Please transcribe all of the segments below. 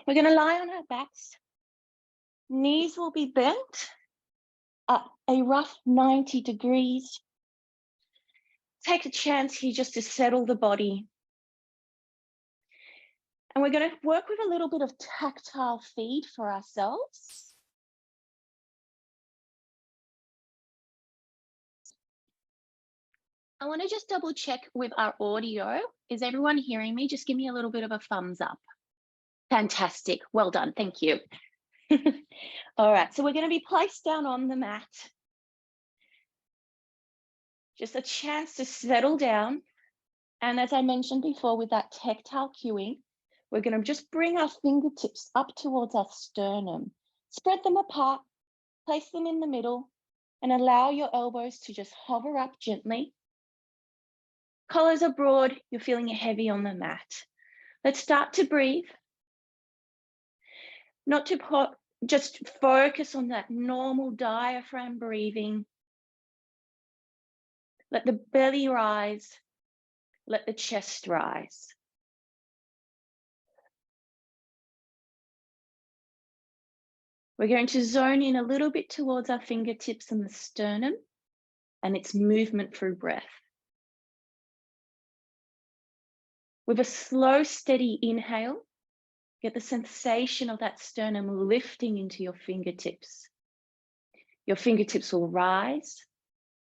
We're going to lie on our backs. Knees will be bent at a rough 90 degrees. Take a chance here just to settle the body. And we're going to work with a little bit of tactile feed for ourselves. I want to just double check with our audio. Is everyone hearing me? Just give me a little bit of a thumbs up. Fantastic. Well done. Thank you. All right. So we're going to be placed down on the mat. Just a chance to settle down. And as I mentioned before, with that tactile cueing, we're going to just bring our fingertips up towards our sternum. Spread them apart, place them in the middle, and allow your elbows to just hover up gently. Collars are broad, you're feeling heavy on the mat. Let's start to breathe. Not to just focus on that normal diaphragm breathing. Let the belly rise, let the chest rise. We're going to zone in a little bit towards our fingertips and the sternum and its movement through breath. With a slow, steady inhale, get the sensation of that sternum lifting into your fingertips. Your fingertips will rise,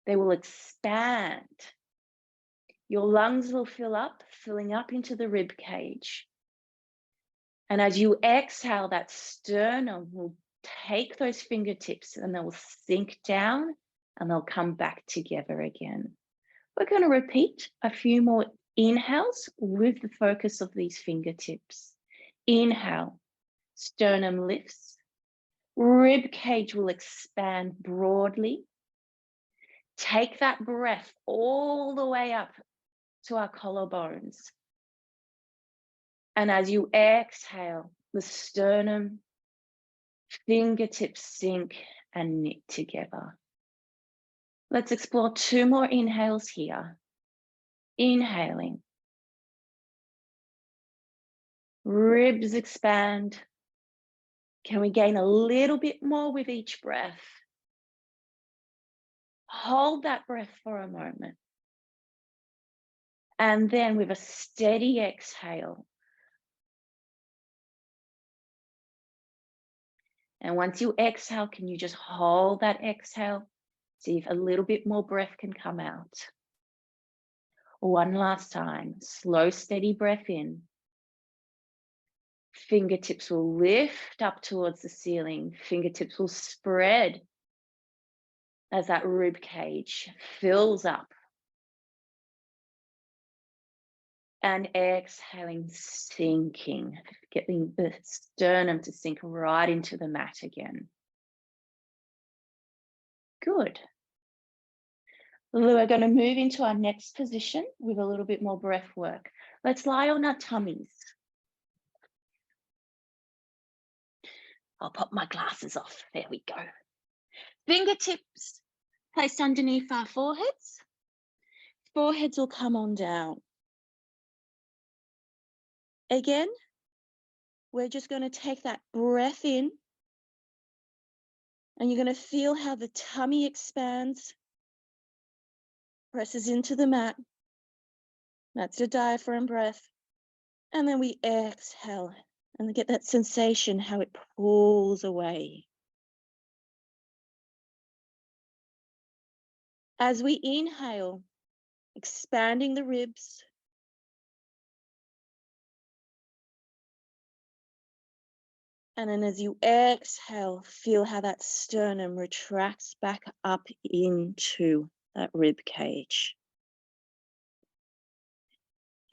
they will expand. Your lungs will fill up, filling up into the rib cage. And as you exhale, that sternum will take those fingertips and they will sink down and they'll come back together again. We're going to repeat a few more inhales with the focus of these fingertips. Inhale, sternum lifts, rib cage will expand broadly. Take that breath all the way up to our collarbones. And as you exhale, the sternum, fingertips sink and knit together. Let's explore two more inhales here. Inhaling. Ribs expand. Can we gain a little bit more with each breath? Hold that breath for a moment. And then with a steady exhale. And once you exhale, can you just hold that exhale? See if a little bit more breath can come out. One last time, slow, steady breath in. Fingertips will lift up towards the ceiling. Fingertips will spread as that rib cage fills up. And exhaling, sinking, getting the sternum to sink right into the mat again. Good. We're going to move into our next position with a little bit more breath work. Let's lie on our tummies. I'll pop my glasses off. There we go. Fingertips placed underneath our foreheads. Foreheads will come on down. Again, we're just going to take that breath in. And you're going to feel how the tummy expands. Presses into the mat. That's your diaphragm breath. And then we exhale and get that sensation how it pulls away. As we inhale, expanding the ribs. And then as you exhale, feel how that sternum retracts back up into that rib cage.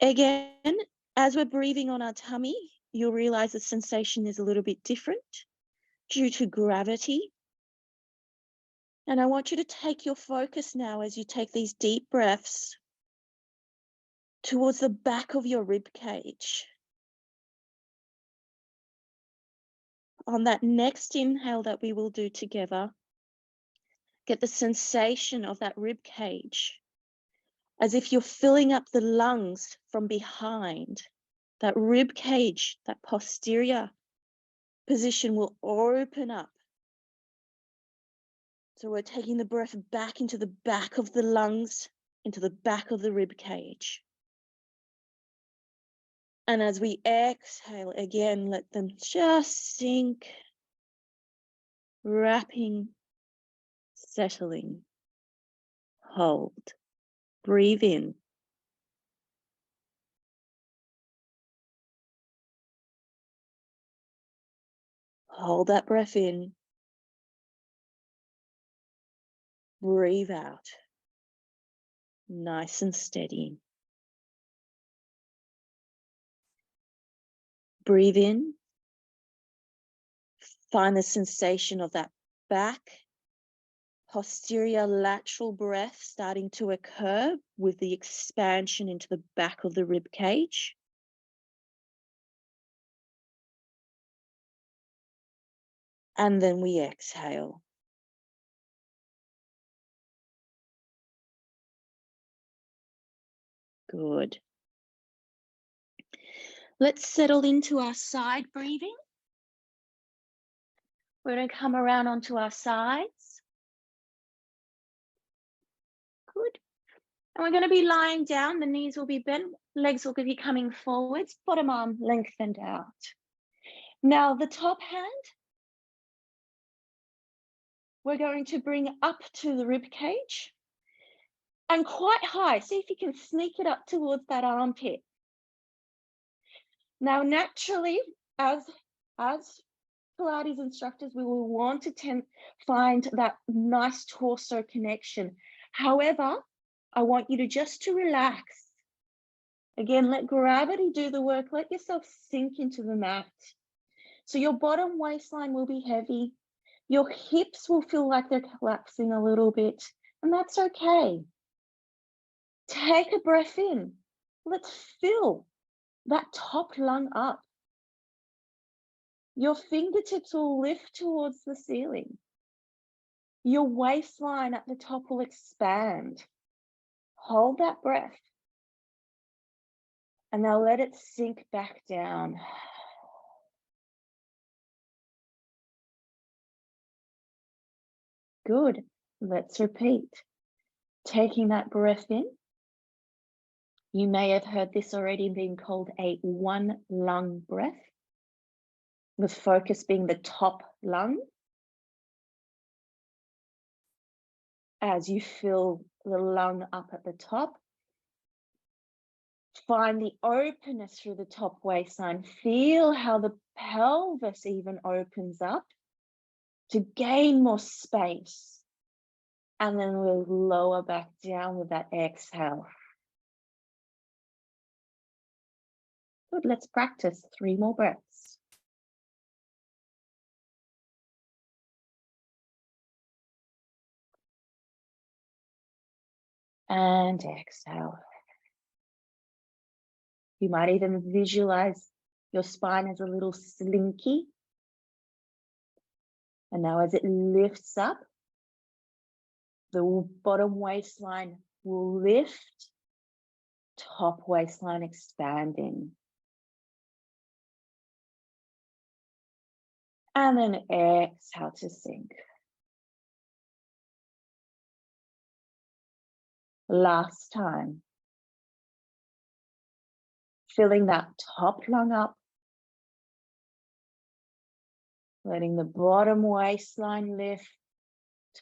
Again, as we're breathing on our tummy, you'll realize the sensation is a little bit different due to gravity. And I want you to take your focus now as you take these deep breaths towards the back of your rib cage. On that next inhale that we will do together, get the sensation of that rib cage as if you're filling up the lungs from behind that rib cage, that posterior position will open up. So we're taking the breath back into the back of the lungs, into the back of the rib cage. And as we exhale, again, let them just sink, wrapping, settling. Hold. Breathe in. Hold that breath in. Breathe out. Nice and steady. Breathe in. Find the sensation of that back, posterior lateral breath starting to occur with the expansion into the back of the rib cage. And then we exhale. Good. Let's settle into our side breathing. We're going to come around onto our sides. Good. And we're going to be lying down. The knees will be bent, legs will be coming forwards, bottom arm lengthened out. Now the top hand, we're going to bring up to the rib cage and quite high. See if you can sneak it up towards that armpit. Now, naturally, as Pilates instructors, we will want to find that nice torso connection. However, I want you to just relax. Again, let gravity do the work. Let yourself sink into the mat. So your bottom waistline will be heavy. Your hips will feel like they're collapsing a little bit, and that's okay. Take a breath in. Let's fill that top lung up. Your fingertips will lift towards the ceiling. Your waistline at the top will expand. Hold that breath. And now let it sink back down. Good. Let's repeat. Taking that breath in. You may have heard this already being called a one lung breath. The focus being the top lung. As you fill the lung up at the top, find the openness through the top waistline. Feel how the pelvis even opens up to gain more space. And then we'll lower back down with that exhale. Good, let's practice 3 more breaths. And exhale. You might even visualize your spine as a little slinky. And now as it lifts up, the bottom waistline will lift, top waistline expanding. And then exhale to sink. Last time. Filling that top lung up. Letting the bottom waistline lift,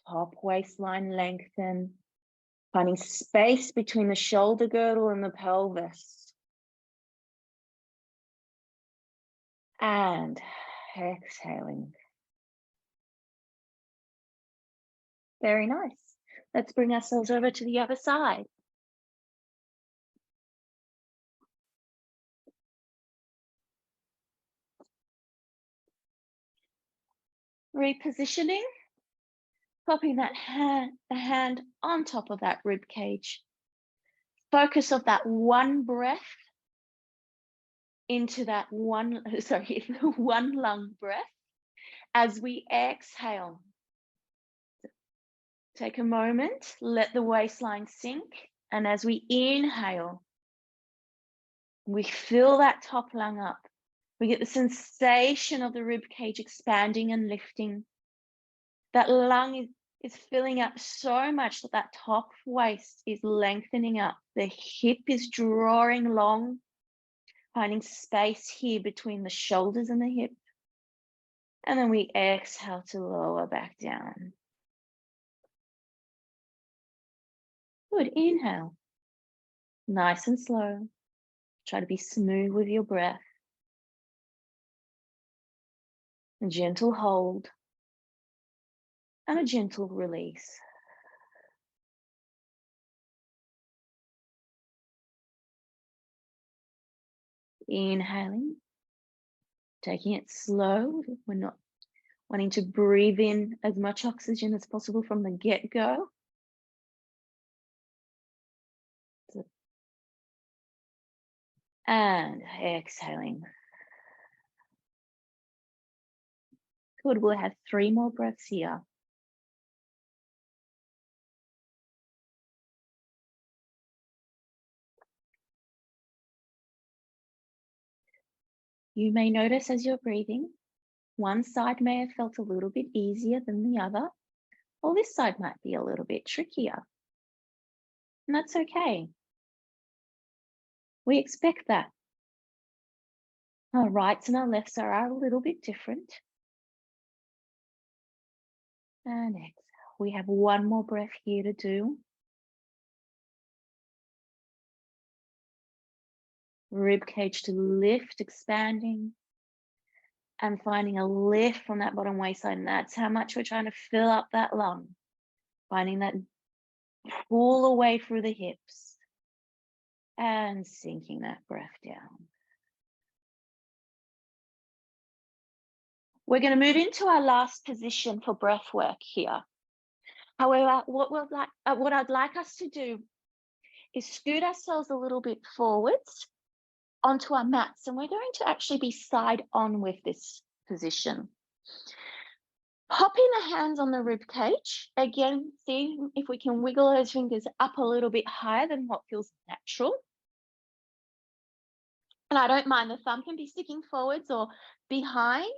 top waistline lengthen. Finding space between the shoulder girdle and the pelvis. And exhaling. Very nice. Let's bring ourselves over to the other side. Repositioning, popping that the hand on top of that rib cage. Focus of that one breath into that one lung breath. As we exhale, take a moment, let the waistline sink. And as we inhale, We fill that top lung up. We get the sensation of the rib cage expanding and lifting. That lung is filling up so much that that top waist is lengthening up. The hip is drawing long, finding space here between the shoulders and the hip. And then we exhale to lower back down. Good, inhale. Nice and slow. Try to be smooth with your breath. A gentle hold and a gentle release. Inhaling, taking it slow. We're not wanting to breathe in as much oxygen as possible from the get-go. And exhaling. Good, we'll have 3 more breaths here. You may notice as you're breathing, one side may have felt a little bit easier than the other, or this side might be a little bit trickier. And that's okay. We expect that. Our rights and our lefts are a little bit different. And exhale. We have 1 more breath here to do. Rib cage to lift, expanding, and finding a lift from that bottom waistline. And that's how much we're trying to fill up that lung. Finding that pull away through the hips and sinking that breath down. We're going to move into our last position for breath work here. However, what I'd like us to do is scoot ourselves a little bit forwards onto our mats, and we're going to actually be side on with this position. Popping the hands on the rib cage. Again, see if we can wiggle those fingers up a little bit higher than what feels natural. And I don't mind, the thumb can be sticking forwards or behind.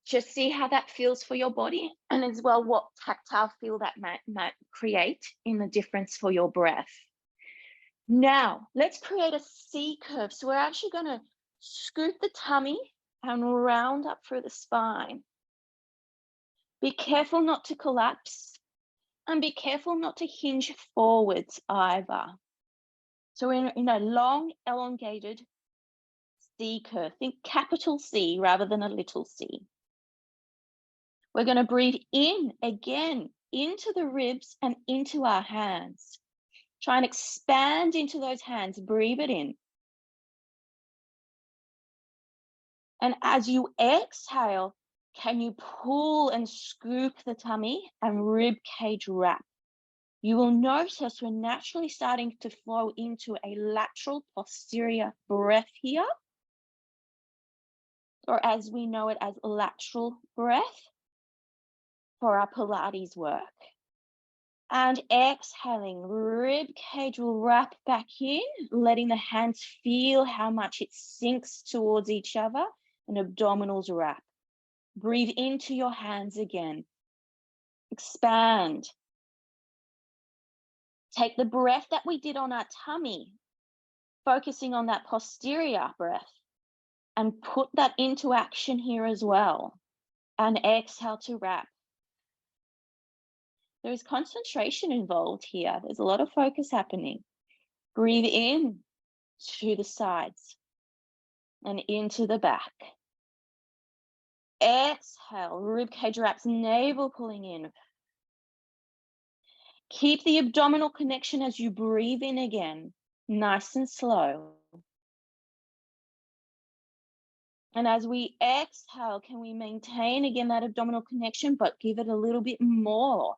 Just see how that feels for your body, and as well what tactile feel that might create in the difference for your breath. Now, let's create a C curve. So we're actually going to scoot the tummy and round up through the spine. Be careful not to collapse, and be careful not to hinge forwards either. So we're in a long, elongated C curve. Think capital C rather than a little c. We're going to breathe in again into the ribs and into our hands. Try and expand into those hands. Breathe it in. And as you exhale, can you pull and scoop the tummy and rib cage wrap? You will notice we're naturally starting to flow into a lateral posterior breath here, or as we know it as lateral breath for our Pilates work. And exhaling, rib cage will wrap back in, letting the hands feel how much it sinks towards each other, and abdominals wrap. Breathe into your hands again. Expand. Take the breath that we did on our tummy, focusing on that posterior breath, and put that into action here as well. And exhale to wrap. There is concentration involved here. There's a lot of focus happening. Breathe in to the sides and into the back. Exhale, ribcage wraps, navel pulling in. Keep the abdominal connection as you breathe in again, nice and slow. And as we exhale, can we maintain again that abdominal connection, but give it a little bit more?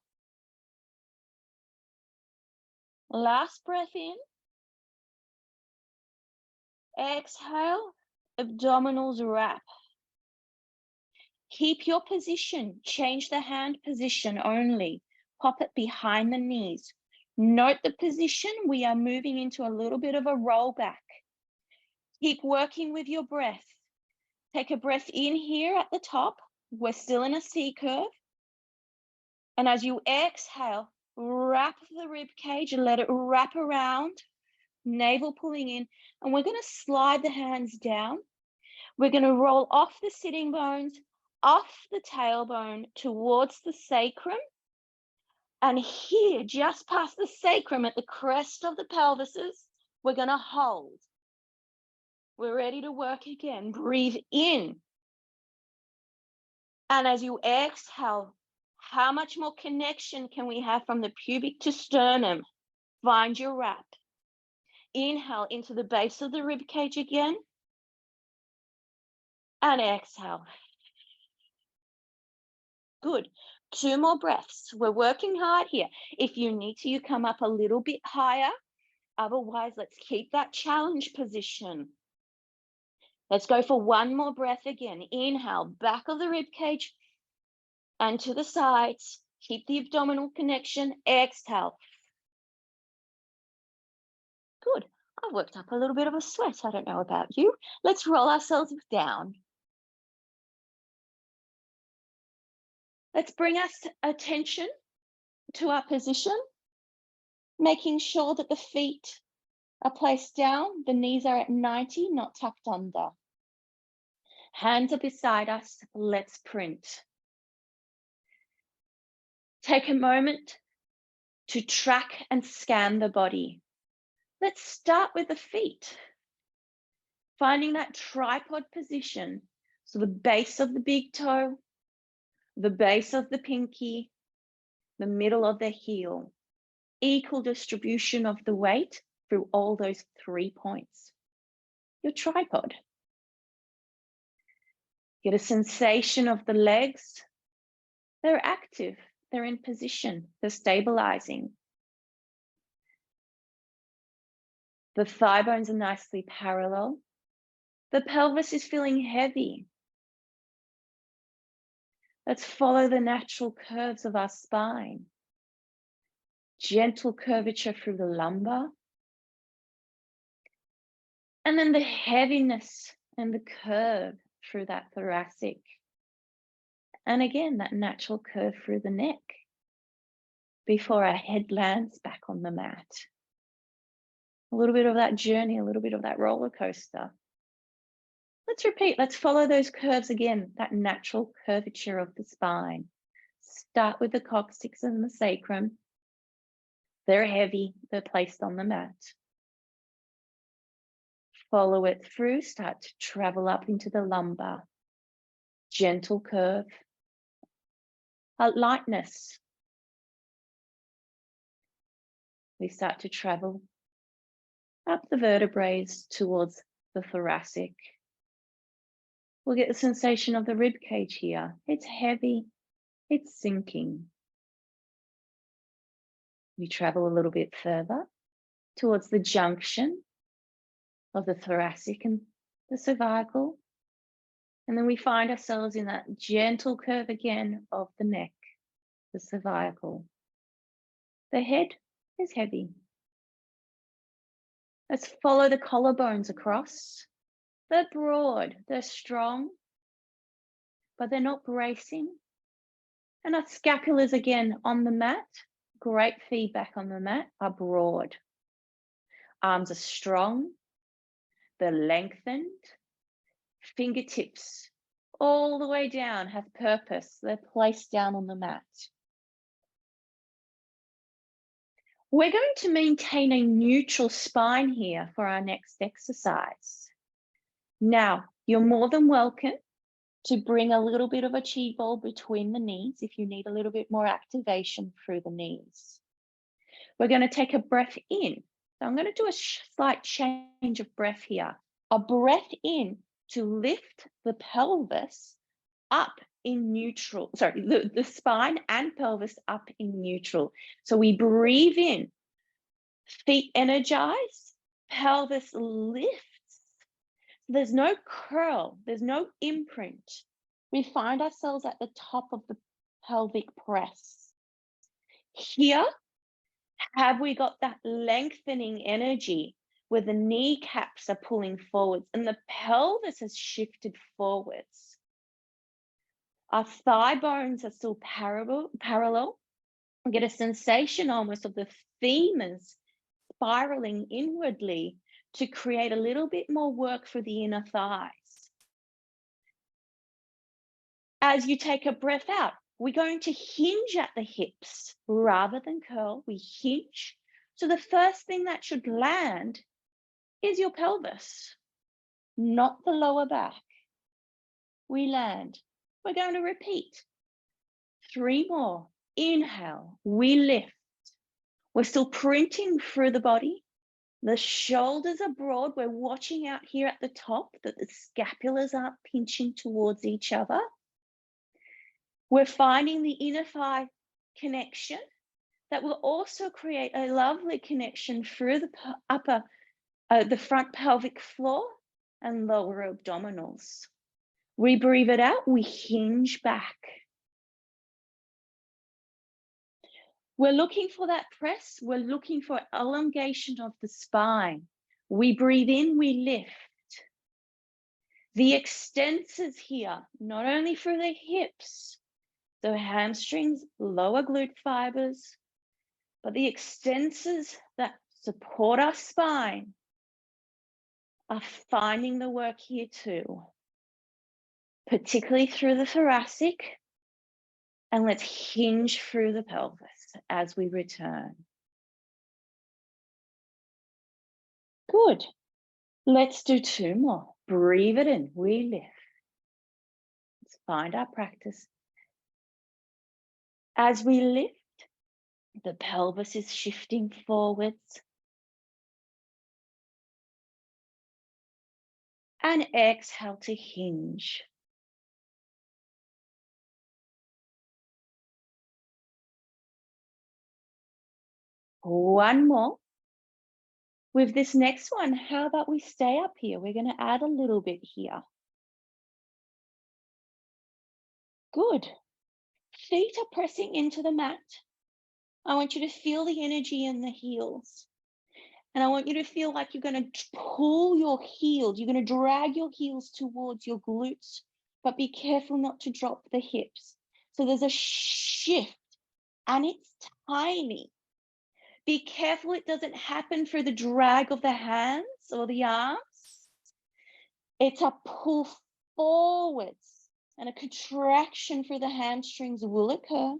Last breath in. Exhale, abdominals wrap. Keep your position. Change the hand position only. Pop it behind the knees. Note the position. We are moving into a little bit of a roll back. Keep working with your breath. Take a breath in here at the top. We're still in a C curve. And as you exhale, wrap the rib cage and let it wrap around, navel pulling in. And we're going to slide the hands down. We're going to roll off the sitting bones, off the tailbone towards the sacrum. And here, just past the sacrum at the crest of the pelvises, we're going to hold. We're ready to work again. Breathe in. And as you exhale, how much more connection can we have from the pubic to sternum? Find your wrap. Inhale into the base of the rib cage again. And exhale. Good. 2 more breaths. We're working hard here. If you need to, you come up a little bit higher. Otherwise, let's keep that challenge position. Let's go for 1 more breath again. Inhale, back of the rib cage and to the sides. Keep the abdominal connection. Exhale. Good. I worked up a little bit of a sweat. I don't know about you. Let's roll ourselves down. Let's bring us attention to our position, making sure that the feet are placed down. The knees are at 90, not tucked under. Hands are beside us. Let's print. Take a moment to track and scan the body. Let's start with the feet. Finding that tripod position. So the base of the big toe, the base of the pinky, the middle of the heel. Equal distribution of the weight through all those 3 points. Your tripod. Get a sensation of the legs. They're active. They're in position. They're stabilizing. The thigh bones are nicely parallel. The pelvis is feeling heavy. Let's follow the natural curves of our spine. Gentle curvature through the lumbar. And then the heaviness and the curve through that thoracic. And again, that natural curve through the neck before our head lands back on the mat. A little bit of that journey, a little bit of that roller coaster. Let's repeat. Let's follow those curves again, that natural curvature of the spine. Start with the coccyx and the sacrum. They're heavy. They're placed on the mat. Follow it through. Start to travel up into the lumbar. Gentle curve. Lightness. We start to travel up the vertebrae towards the thoracic. We'll get the sensation of the rib cage here. It's heavy, it's sinking. We travel a little bit further towards the junction of the thoracic and the cervical. And then we find ourselves in that gentle curve again of the neck, the cervical. The head is heavy. Let's follow the collarbones across. They're broad, they're strong, but they're not bracing. And our scapulars again on the mat, great feedback on the mat, are broad. Arms are strong, they're lengthened. Fingertips all the way down have purpose. They're placed down on the mat. We're going to maintain a neutral spine here for our next exercise. Now, you're more than welcome to bring a little bit of a chi ball between the knees if you need a little bit more activation through the knees. We're going to take a breath in. So I'm going to do a slight change of breath here. A breath in to lift the pelvis up in neutral, the spine and pelvis up in neutral. So we breathe in, feet energize, pelvis lifts. There's no curl, there's no imprint. We find ourselves at the top of the pelvic press. Here, Have we got that lengthening energy where the kneecaps are pulling forwards and the pelvis has shifted forwards? Our thigh bones are still parallel. We get a sensation almost of the femurs spiraling inwardly to create a little bit more work for the inner thighs. As you take a breath out, we're going to hinge at the hips rather than curl. We hinge. So the first thing that should land is your pelvis, not the lower back. We land. We're going to repeat. 3 more. Inhale, we lift. We're still printing through the body. The shoulders are broad. We're watching out here at the top that the scapulas aren't pinching towards each other. We're finding the inner thigh connection that will also create a lovely connection through the the front pelvic floor and lower abdominals. We breathe it out, we hinge back. We're looking for that press. We're looking for elongation of the spine. We breathe in, we lift. The extensors here, not only through the hips, the hamstrings, lower glute fibers, but the extensors that support our spine are finding the work here too, particularly through the thoracic. And let's hinge through the pelvis as we return. Good. Let's do 2 more. Breathe it in, we lift. Let's find our practice. As we lift, the pelvis is shifting forwards. And exhale to hinge. One more. With this next one, how about we stay up here? We're going to add a little bit here. Good. Feet are pressing into the mat. I want you to feel the energy in the heels. And I want you to feel like you're going to pull your heels. You're going to drag your heels towards your glutes, but be careful not to drop the hips. So there's a shift and it's tiny. Be careful it doesn't happen through the drag of the hands or the arms. It's a pull forwards and a contraction through the hamstrings will occur.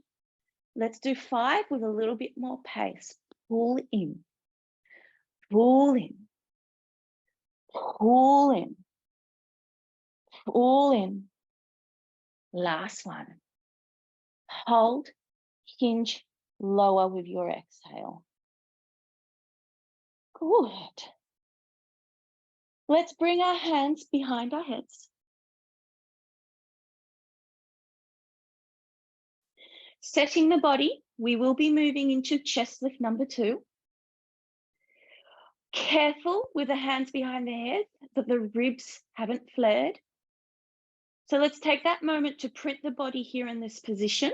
Let's do 5 with a little bit more pace. Pull in, pull in, pull in, pull in. Last one. Hold, hinge, lower with your exhale. Good. Let's bring our hands behind our heads. Setting the body, we will be moving into chest lift number 2. Careful with the hands behind the head that the ribs haven't flared. So let's take that moment to print the body here in this position.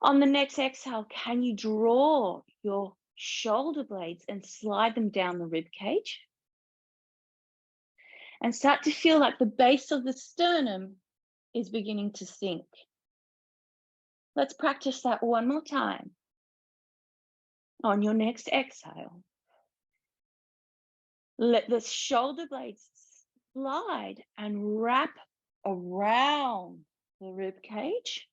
On the next exhale, can you draw your shoulder blades and slide them down the rib cage? And start to feel like the base of the sternum is beginning to sink. Let's practice that one more time. On your next exhale, let the shoulder blades slide and wrap around the rib cage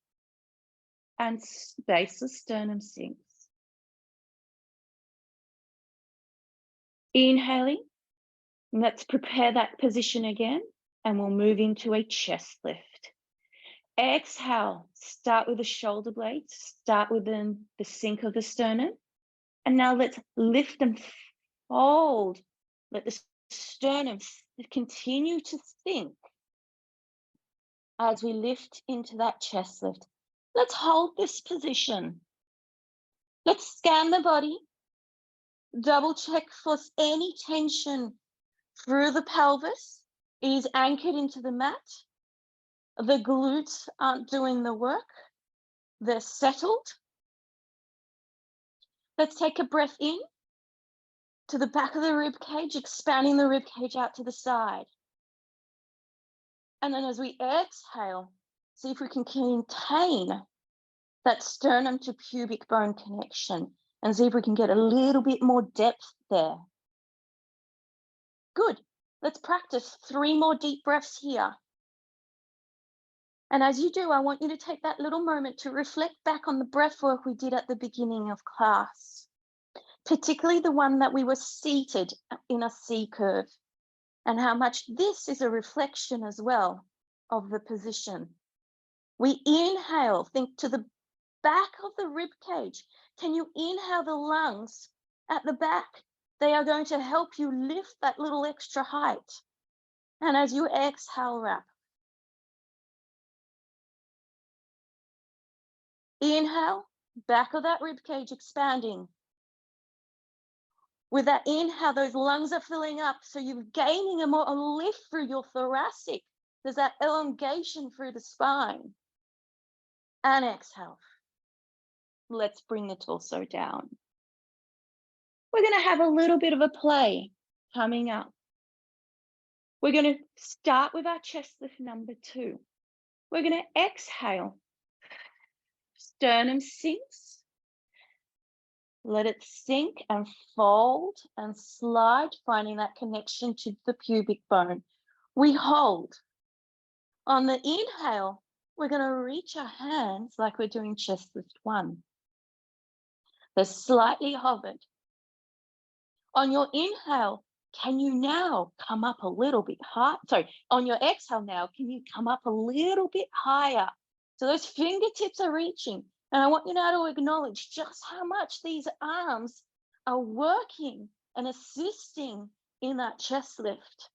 and base of sternum sinks. Inhaling, let's prepare that position again and we'll move into a chest lift. Exhale, start with the shoulder blades, start within the sink of the sternum. And now let's lift and fold. Let the sternum continue to sink as we lift into that chest lift. Let's hold this position. Let's scan the body. Double check for any tension through the pelvis. It is anchored into the mat. The glutes aren't doing the work. They're settled. Let's take a breath in to the back of the rib cage, expanding the rib cage out to the side. And then as we exhale, see if we can contain that sternum to pubic bone connection and see if we can get a little bit more depth there. Good. Let's practice 3 more deep breaths here. And as you do, I want you to take that little moment to reflect back on the breath work we did at the beginning of class, particularly the one that we were seated in a C curve, and how much this is a reflection as well of the position. We inhale, think to the back of the rib cage. Can you inhale the lungs at the back? They are going to help you lift that little extra height. And as you exhale, wrap. Inhale, back of that rib cage expanding. With that inhale, those lungs are filling up, so you're gaining a lift through your thoracic. There's that elongation through the spine. And exhale. Let's bring the torso down. We're going to have a little bit of a play coming up. We're going to start with our chest lift number 2. We're going to exhale. Sternum sinks. Let it sink and fold and slide, finding that connection to the pubic bone. We hold. On the inhale, we're going to reach our hands like we're doing chest lift 1. They're slightly hovered. On your inhale, can you now come up a little bit higher? Sorry, on your exhale now, can you come up a little bit higher? So those fingertips are reaching. And I want you now to acknowledge just how much these arms are working and assisting in that chest lift.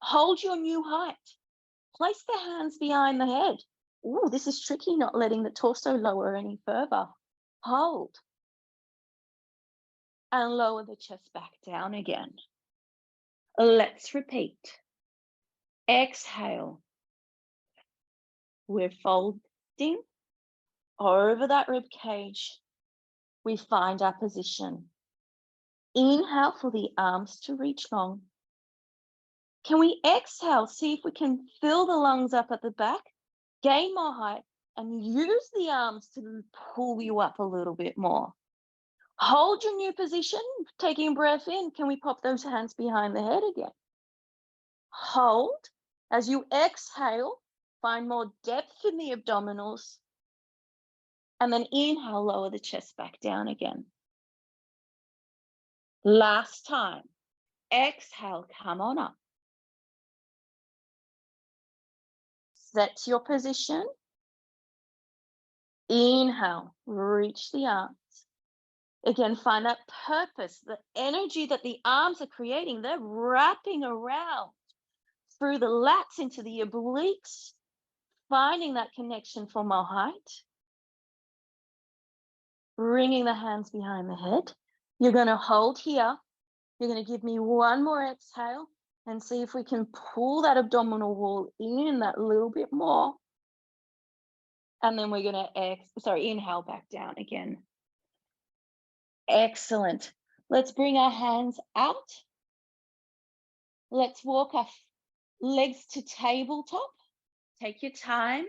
Hold your new height. Place the hands behind the head. Ooh, this is tricky, not letting the torso lower any further. Hold. And lower the chest back down again. Let's repeat. Exhale. We're folding over that rib cage. We find our position. Inhale for the arms to reach long. Can we exhale? See if we can fill the lungs up at the back, gain more height, and use the arms to pull you up a little bit more. Hold your new position, taking a breath in. Can we pop those hands behind the head again? Hold. As you exhale, find more depth in the abdominals. And then inhale, lower the chest back down again. Last time. Exhale, come on up. Set your position. Inhale, reach the arms. Again, find that purpose, the energy that the arms are creating. They're wrapping around through the lats into the obliques, finding that connection for more height. Bringing the hands behind the head. You're going to hold here. You're going to give me one more exhale and see if we can pull that abdominal wall in that little bit more. And then we're going to inhale back down again. Excellent. Let's bring our hands out. Let's walk our legs to tabletop. Take your time.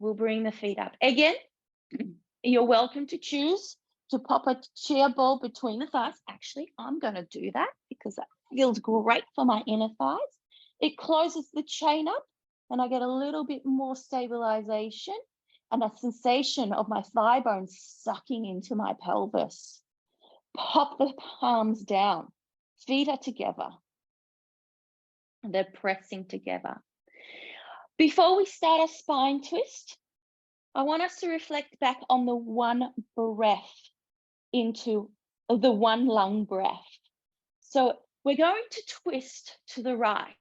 We'll bring the feet up. Again, you're welcome to choose to pop a chair ball between the thighs. Actually, I'm going to do that because that feels great for my inner thighs. It closes the chain up and I get a little bit more stabilization and a sensation of my thigh bones sucking into my pelvis. Pop the palms down. Feet are together. They're pressing together. Before we start a spine twist, I want us to reflect back on the one breath into the one lung breath. So we're going to twist to the right.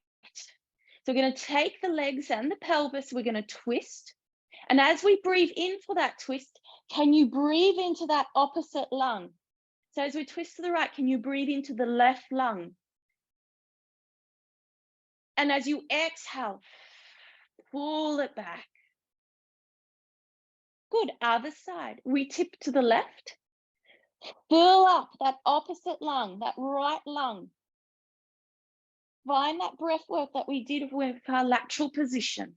So we're going to take the legs and the pelvis, we're going to twist. And as we breathe in for that twist, can you breathe into that opposite lung? So as we twist to the right, can you breathe into the left lung? And as you exhale, pull it back. Good, other side. We tip to the left. Fill up that opposite lung, that right lung. Find that breath work that we did with our lateral position.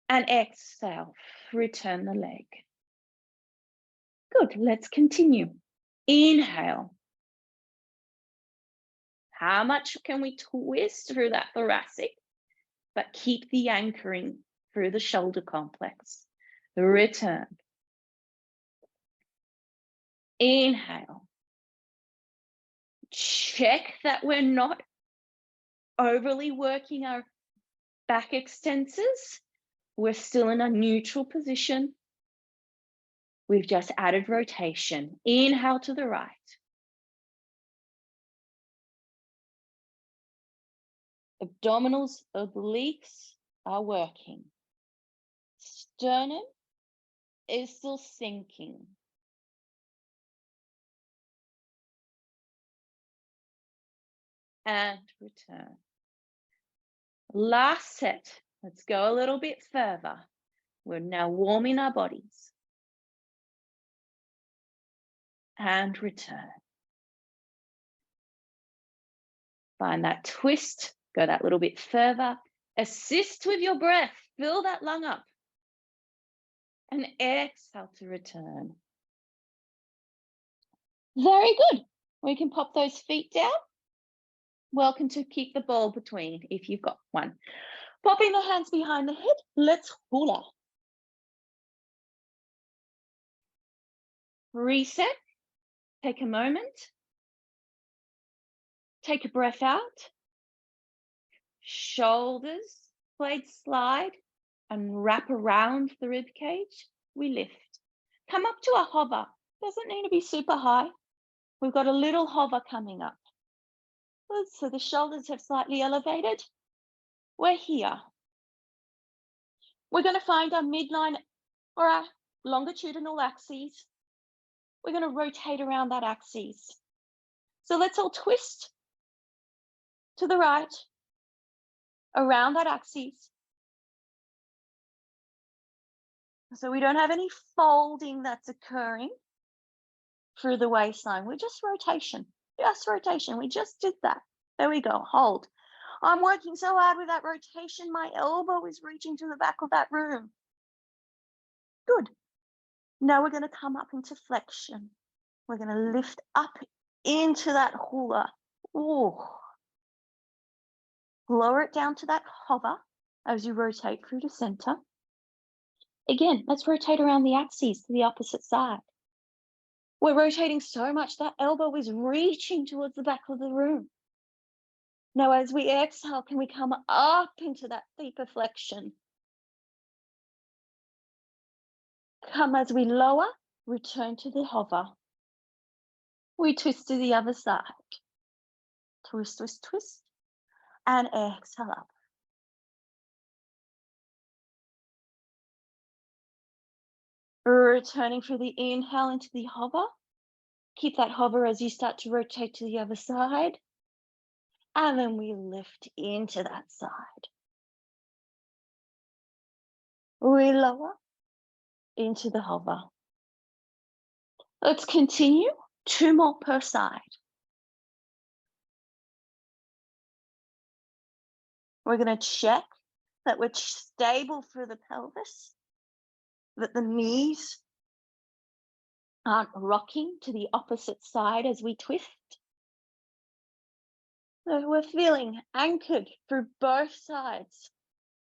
And exhale, return the leg. Good, let's continue. Inhale. How much can we twist through that thoracic, but keep the anchoring through the shoulder complex? Return. Inhale. Check that we're not overly working our back extensors. We're still in a neutral position. We've just added rotation. Inhale to the right. Abdominals, obliques are working. Sternum is still sinking. And return. Last set. Let's go a little bit further. We're now warming our bodies. And return. Find that twist. Go that little bit further. Assist with your breath. Fill that lung up. And exhale to return. Very good. We can pop those feet down. Welcome to keep the ball between if you've got one. Popping the hands behind the head. Let's hula. Reset. Take a moment. Take a breath out. Shoulders, blades slide and wrap around the rib cage. We lift. Come up to a hover. Doesn't need to be super high. We've got a little hover coming up. Good. So the shoulders have slightly elevated. We're here. We're going to find our midline or our longitudinal axis. We're going to rotate around that axis. So let's all twist to the right around that axis. So we don't have any folding that's occurring through the waistline. We're just rotation. We just did that. There we go. Hold. I'm working so hard with that rotation. My elbow is reaching to the back of that room. Good. Now we're going to come up into flexion. We're going to lift up into that hula. Ooh. Lower it down to that hover as you rotate through to center. Again, let's rotate around the axis to the opposite side. We're rotating so much that elbow is reaching towards the back of the room. Now, as we exhale, can we come up into that deeper flexion? Come as we lower, return to the hover. We twist to the other side. Twist, twist, twist, and exhale up. Returning for the inhale into the hover. Keep that hover as you start to rotate to the other side. And then we lift into that side. We lower into the hover. Let's continue. 2 more per side. We're going to check that we're stable through the pelvis, that the knees aren't rocking to the opposite side as we twist. So we're feeling anchored through both sides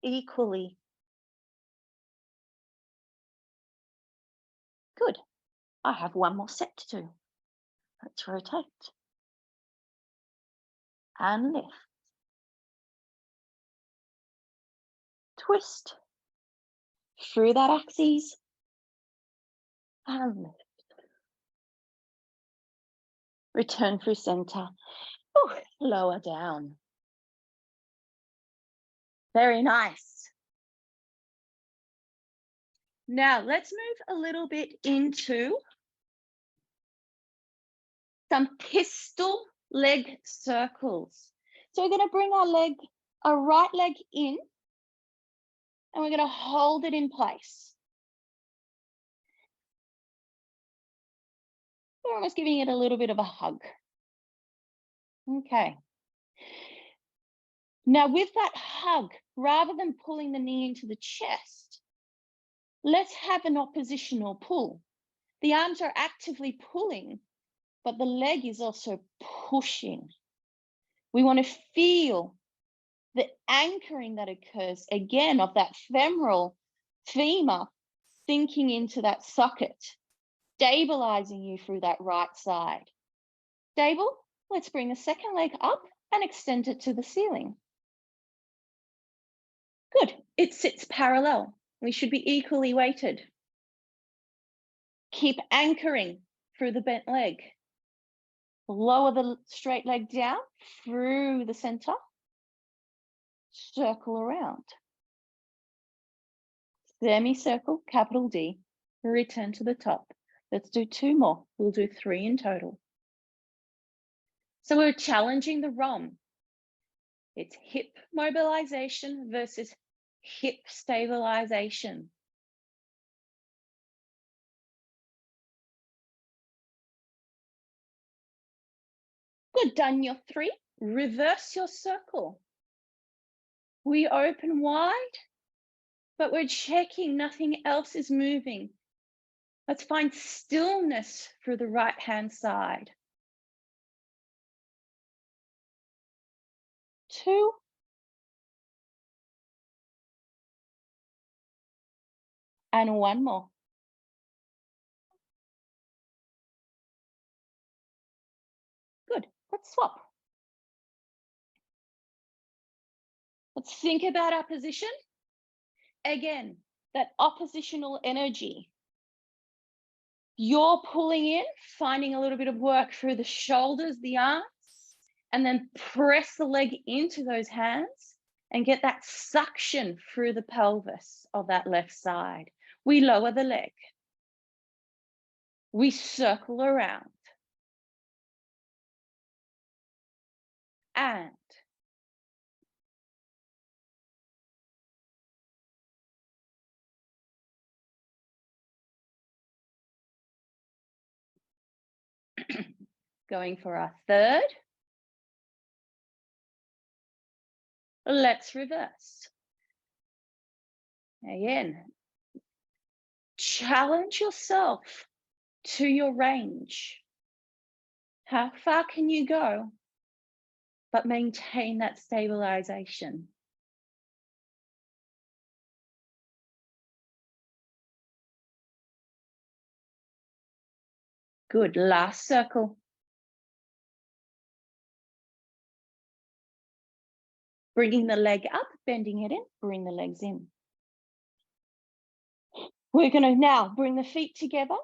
equally. Good. I have 1 more set to do. Let's rotate and lift. Twist through that axis and lift. Return through center. Ooh, lower down. Very nice. Now let's move a little bit into some pistol leg circles. So we're going to bring our right leg in, and we're going to hold it in place. We're almost giving it a little bit of a hug. Okay. Now with that hug, rather than pulling the knee into the chest, let's have an oppositional pull. The arms are actively pulling, but the leg is also pushing. We want to feel the anchoring that occurs again of that femoral femur sinking into that socket, stabilizing you through that right side. Stable, let's bring the second leg up and extend it to the ceiling. Good, it sits parallel. We should be equally weighted. Keep anchoring through the bent leg. Lower the straight leg down through the center. Circle around. Semicircle, capital D, return to the top. Let's do 2 more. We'll do 3 in total. So we're challenging the ROM. It's hip mobilization versus hip stabilization. Good, done your 3. Reverse your circle. We open wide, but we're checking nothing else is moving. Let's find stillness through the right-hand side. 2. And 1 more. Good, let's swap. Let's think about our position. Again, that oppositional energy. You're pulling in, finding a little bit of work through the shoulders, the arms, and then press the leg into those hands and get that suction through the pelvis of that left side. We lower the leg. We circle around. And going for our 3rd. Let's reverse. Again, challenge yourself to your range. How far can you go, but maintain that stabilization? Good, last circle. Bringing the leg up, bending it in, bring the legs in. We're going to now bring the feet together.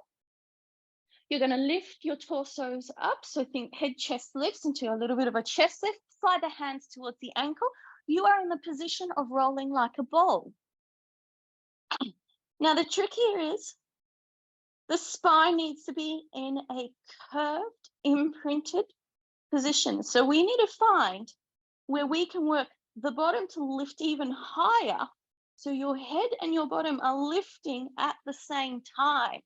You're going to lift your torsos up. So think head, chest lifts into a little bit of a chest lift. Slide the hands towards the ankle. You are in the position of rolling like a ball. Now the trick here is the spine needs to be in a curved, imprinted position. So we need to find where we can work the bottom to lift even higher. So your head and your bottom are lifting at the same time.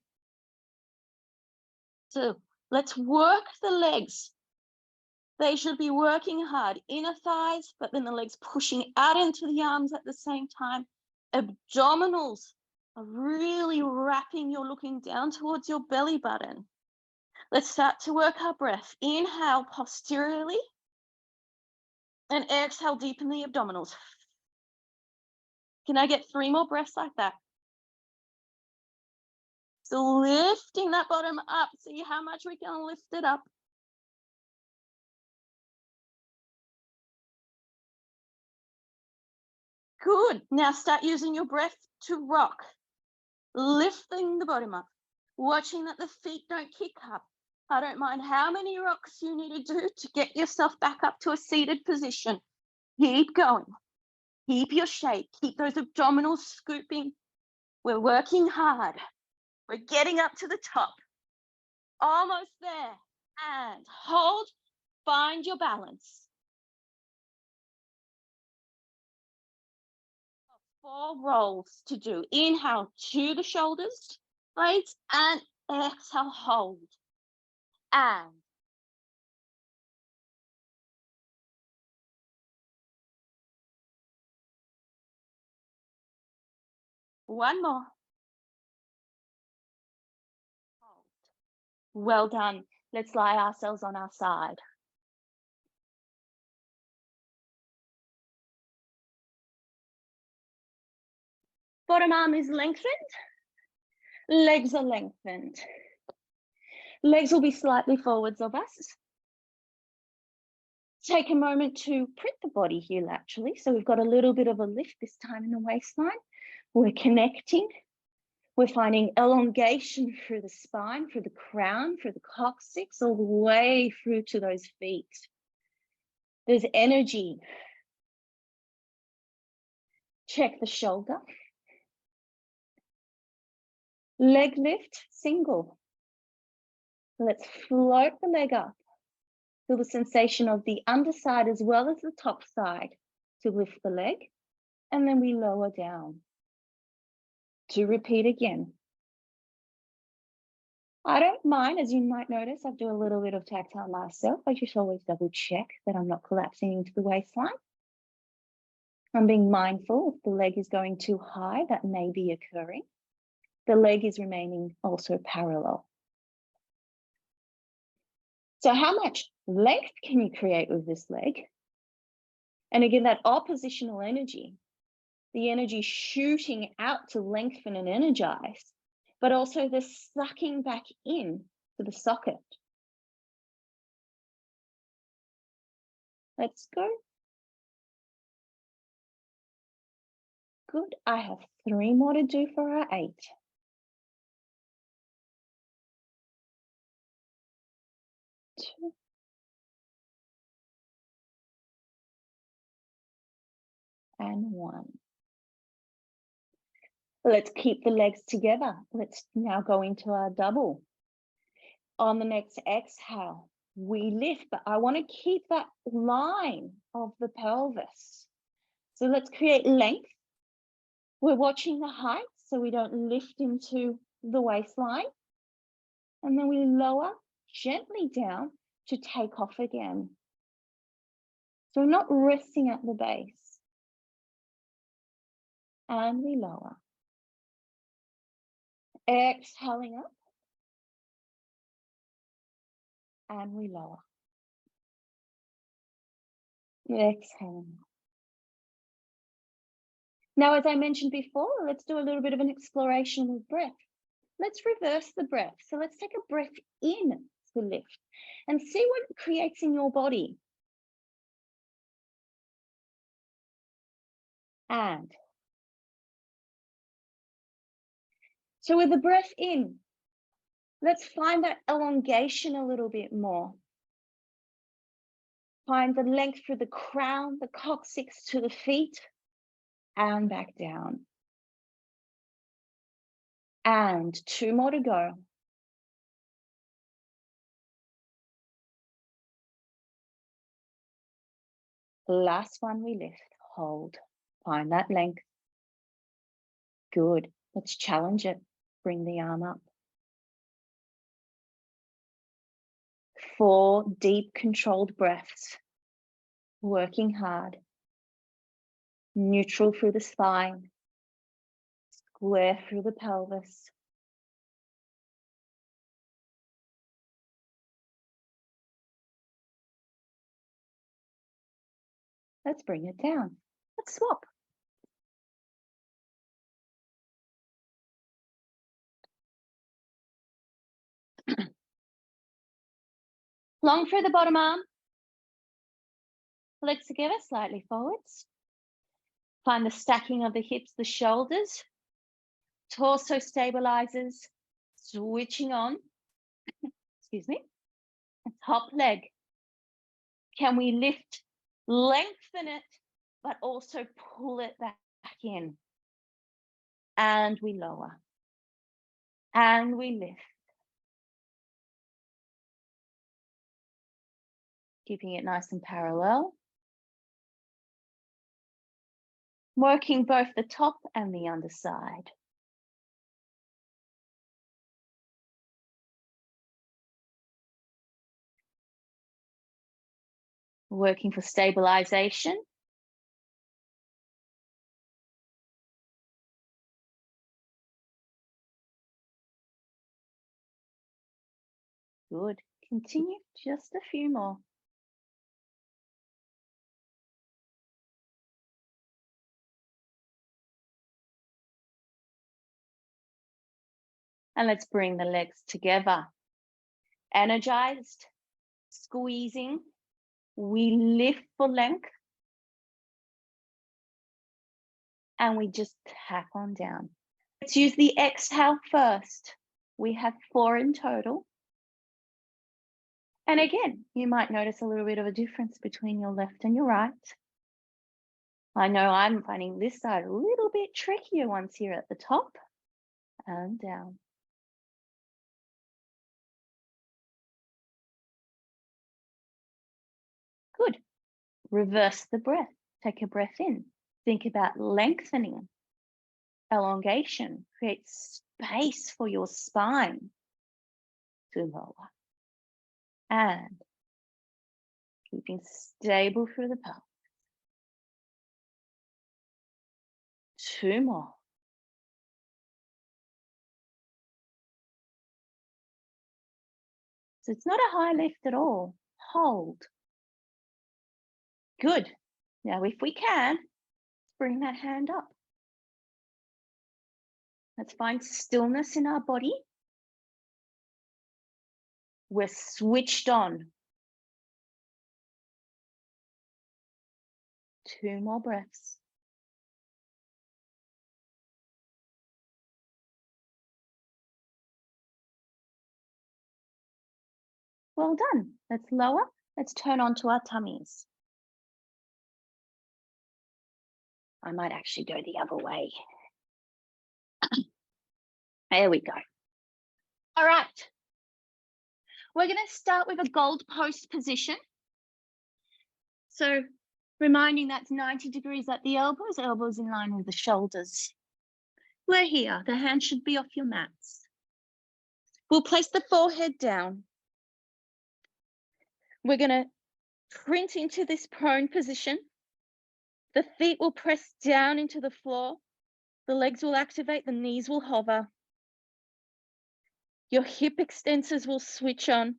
So let's work the legs. They should be working hard. Inner thighs, but then the legs pushing out into the arms at the same time. Abdominals are really wrapping. You're looking down towards your belly button. Let's start to work our breath. Inhale posteriorly and exhale deep in the abdominals. Can I get 3 more breaths like that? So lifting that bottom up. See how much we can lift it up. Good. Now start using your breath to rock. Lifting the bottom up. Watching that the feet don't kick up. I don't mind how many rocks you need to do to get yourself back up to a seated position. Keep going. Keep your shape. Keep those abdominals scooping. We're working hard. We're getting up to the top. Almost there. And hold. Find your balance. 4 rolls to do. Inhale to the shoulders, blades, and exhale, hold. And one more. Well done. Let's lie ourselves on our side. Bottom arm is lengthened. Legs are lengthened. Legs will be slightly forwards of us. Take a moment to print the body here laterally. So we've got a little bit of a lift this time in the waistline. We're connecting. We're finding elongation through the spine, through the crown, through the coccyx, all the way through to those feet. There's energy. Check the shoulder. Leg lift, single. Let's float the leg up. Feel the sensation of the underside as well as the top side to lift the leg. And then we lower down. To repeat again. I don't mind, as you might notice, I do a little bit of tactile myself. I just always double check that I'm not collapsing into the waistline. I'm being mindful if the leg is going too high, that may be occurring. The leg is remaining also parallel. So how much length can you create with this leg? And again, that oppositional energy, the energy shooting out to lengthen and energize, but also the sucking back in to the socket. Let's go. Good. I have 3 more to do for our 8. 2. And 1. Let's keep the legs together. Let's now go into our double. On the next exhale, we lift, but I want to keep that line of the pelvis. So let's create length. We're watching the height so we don't lift into the waistline. And then we lower gently down to take off again. So we're not resting at the base. And we lower. Exhaling up. And we lower. Exhaling up. Now, as I mentioned before, let's do a little bit of an exploration with breath. Let's reverse the breath. So let's take a breath in to lift and see what it creates in your body. And so with the breath in, let's find that elongation a little bit more. Find the length through the crown, the coccyx to the feet, and back down. And 2 more to go. Last one we lift, hold, find that length. Good, let's challenge it. Bring the arm up. 4 deep controlled breaths, working hard. Neutral through the spine, square through the pelvis. Let's bring it down. Let's swap. Long through the bottom arm. Legs together, slightly forwards. Find the stacking of the hips, the shoulders. Torso stabilizes, switching on. Excuse me. Top leg. Can we lift, lengthen it, but also pull it back in? And we lower. And we lift. Keeping it nice and parallel. Working both the top and the underside. Working for stabilization. Good. Continue just a few more. And let's bring the legs together. Energized, squeezing. We lift for length. And we just tap on down. Let's use the exhale first. We have 4 in total. And again, you might notice a little bit of a difference between your left and your right. I know I'm finding this side a little bit trickier once you're at the top and down. Good. Reverse the breath. Take a breath in. Think about lengthening, elongation. Create space for your spine to lower. And keeping stable through the pelvis. 2 more. So it's not a high lift at all. Hold. Good. Now, if we can, bring that hand up. Let's find stillness in our body. We're switched on. 2 more breaths. Well done. Let's lower. Let's turn onto our tummies. I might actually go the other way. There we go. All right. We're going to start with a gold post position. So reminding that's 90 degrees at the elbows, elbows in line with the shoulders. We're here. The hands should be off your mats. We'll place the forehead down. We're going to print into this prone position. The feet will press down into the floor. The legs will activate, the knees will hover. Your hip extensors will switch on.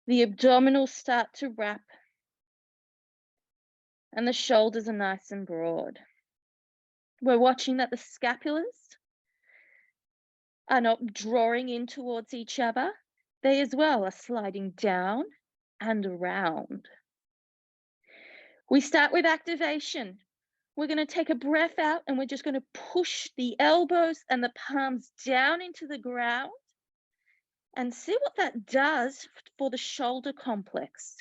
The abdominals start to wrap. And the shoulders are nice and broad. We're watching that the scapulars are not drawing in towards each other. They as well are sliding down and around. We start with activation. We're going to take a breath out and we're just going to push the elbows and the palms down into the ground and see what that does for the shoulder complex.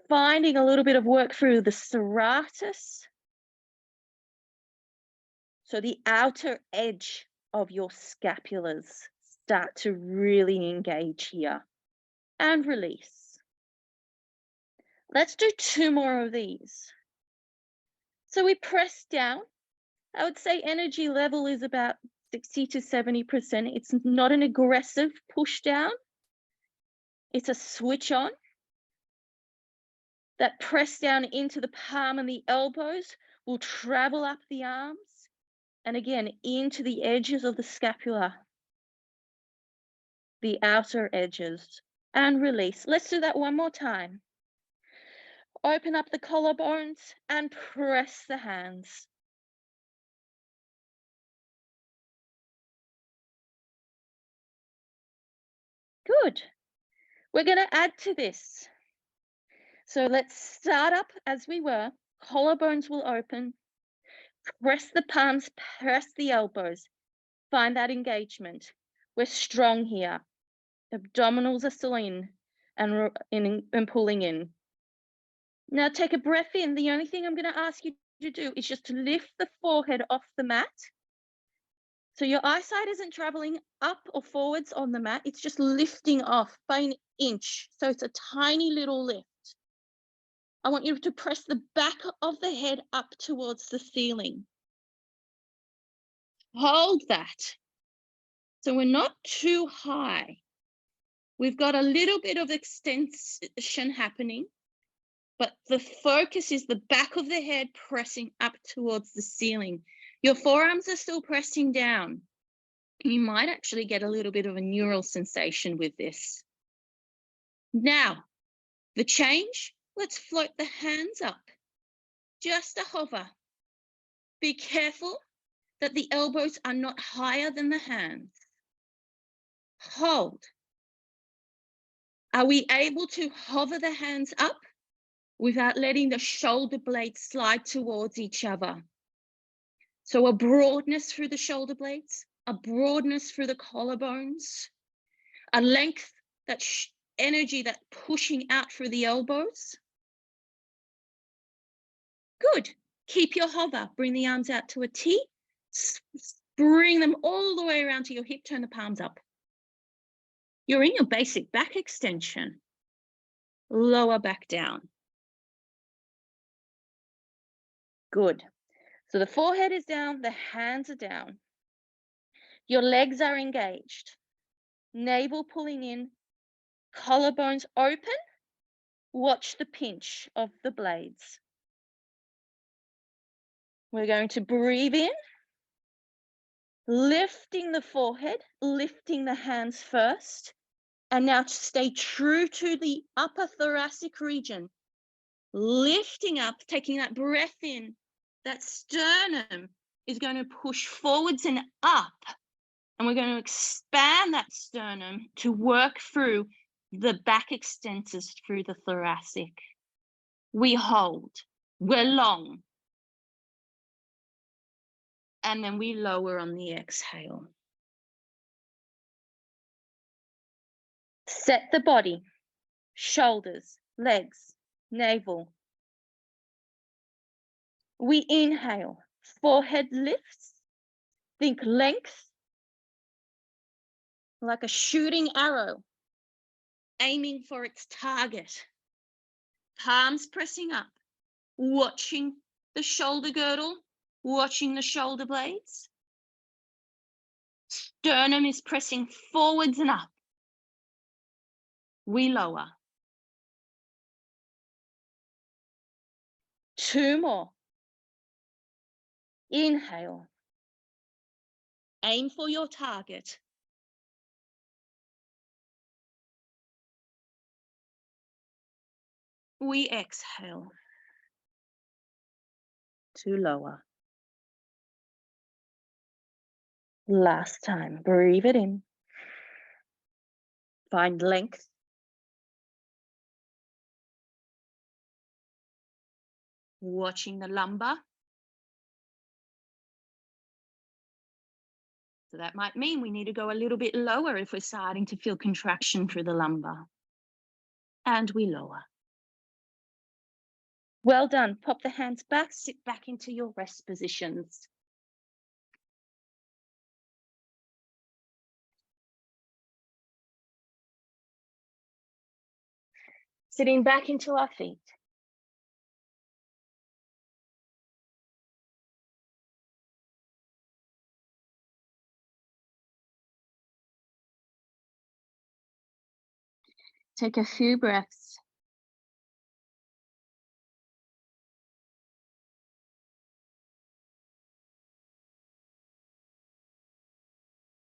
Finding a little bit of work through the serratus. So the outer edge of your scapulars start to really engage here and release. Let's do 2 more of these. So we press down. I would say energy level is about 60 to 70%. It's not an aggressive push down. It's a switch on. That press down into the palm and the elbows will travel up the arms and again into the edges of the scapula, the outer edges, and release. Let's do that 1 more time. Open up the collarbones and press the hands. Good. We're going to add to this. So let's start up as we were. Collarbones will open. Press the palms, press the elbows. Find that engagement. We're strong here. Abdominals are still in and pulling in. Now take a breath in. The only thing I'm going to ask you to do is just to lift the forehead off the mat. So your eyesight isn't traveling up or forwards on the mat. It's just lifting off by an inch. So it's a tiny little lift. I want you to press the back of the head up towards the ceiling. Hold that. So we're not too high. We've got a little bit of extension happening, but the focus is the back of the head pressing up towards the ceiling. Your forearms are still pressing down. You might actually get a little bit of a neural sensation with this. Now, the change, let's float the hands up, just a hover. Be careful that the elbows are not higher than the hands. Hold. Are we able to hover the hands up without letting the shoulder blades slide towards each other? So a broadness through the shoulder blades, a broadness through the collarbones, a length, that energy that pushing out through the elbows. Good. Keep your hover. Bring the arms out to a T. Bring them all the way around to your hip. Turn the palms up. You're in your basic back extension. Lower back down. Good. So the forehead is down, the hands are down. Your legs are engaged. Navel pulling in, collarbones open. Watch the pinch of the blades. We're going to breathe in, lifting the forehead, lifting the hands first, and now stay true to the upper thoracic region. Lifting up, taking that breath in, that sternum is going to push forwards and up. And we're going to expand that sternum to work through the back extensors through the thoracic. We hold, we're long. And then we lower on the exhale. Set the body, shoulders, legs, navel. We inhale, forehead lifts, think length, like a shooting arrow, aiming for its target. Palms pressing up, watching the shoulder girdle, watching the shoulder blades. Sternum is pressing forwards and up. We lower. 2 more. Inhale. Aim for your target. We exhale to lower. Last time, breathe it in. Find length. Watching the lumbar. So that might mean we need to go a little bit lower if we're starting to feel contraction through the lumbar. And we lower. Well done. Pop the hands back, sit back into your rest positions. Sitting back into our feet. Take a few breaths.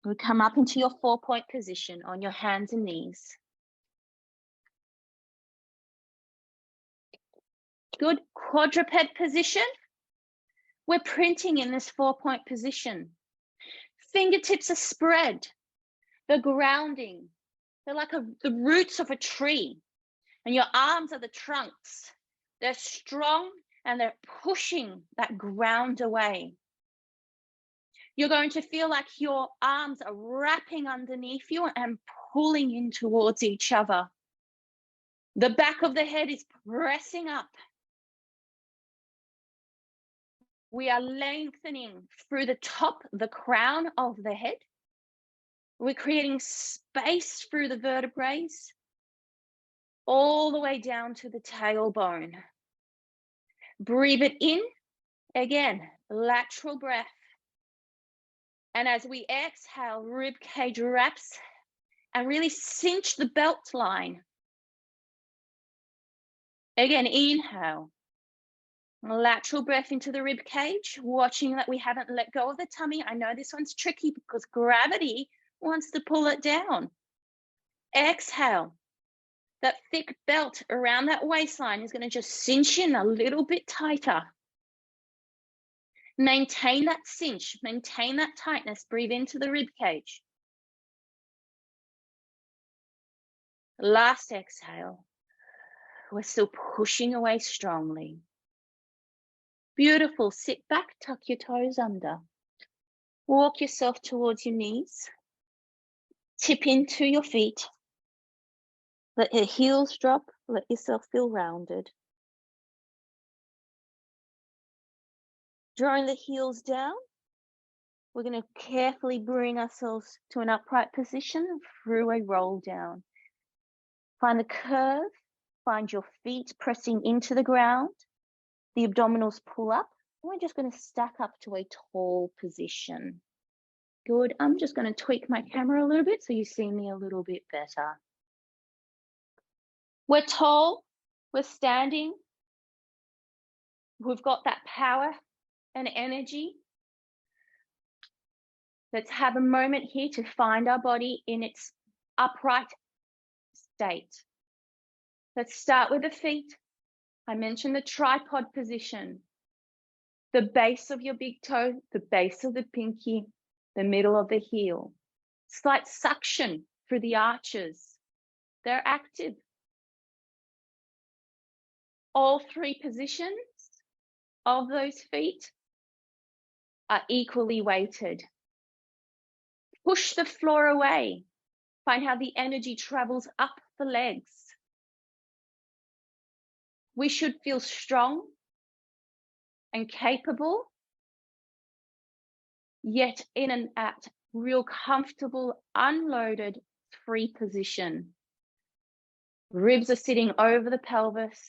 We'll come up into your 4-point position on your hands and knees. Good. Quadruped position. We're printing in this 4-point position. Fingertips are spread. They're grounding. They're like the roots of a tree. And your arms are the trunks. They're strong and they're pushing that ground away. You're going to feel like your arms are wrapping underneath you and pulling in towards each other. The back of the head is pressing up. We are lengthening through the top, the crown of the head. We're creating space through the vertebrae, all the way down to the tailbone. Breathe it in. Again, lateral breath. And as we exhale, rib cage wraps and really cinch the belt line. Again, inhale. Lateral breath into the rib cage, watching that we haven't let go of the tummy. I know this one's tricky because gravity wants to pull it down. Exhale. That thick belt around that waistline is going to just cinch in a little bit tighter. Maintain that cinch, maintain that tightness. Breathe into the rib cage. Last exhale. We're still pushing away strongly. Beautiful. Sit back, tuck your toes under. Walk yourself towards your knees. Tip into your feet. Let your heels drop. Let yourself feel rounded. Drawing the heels down, we're going to carefully bring ourselves to an upright position through a roll down. Find the curve. Find your feet pressing into the ground. The abdominals pull up. We're just going to stack up to a tall position. Good. I'm just going to tweak my camera a little bit so you see me a little bit better. We're tall. We're standing. We've got that power and energy. Let's have a moment here to find our body in its upright state. Let's start with the feet. I mentioned the tripod position. The base of your big toe, the base of the pinky, the middle of the heel. Slight suction through the arches. They're active. All three positions of those feet are equally weighted. Push the floor away. Find how the energy travels up the legs. We should feel strong and capable, yet in an real comfortable, unloaded free position. Ribs are sitting over the pelvis.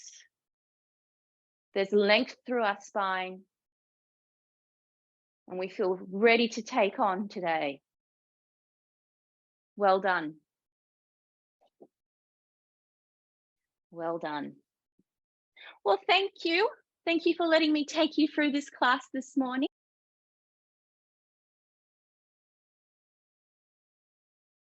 There's length through our spine. And we feel ready to take on today. Well done. Well done. Well, thank you. Thank you for letting me take you through this class this morning.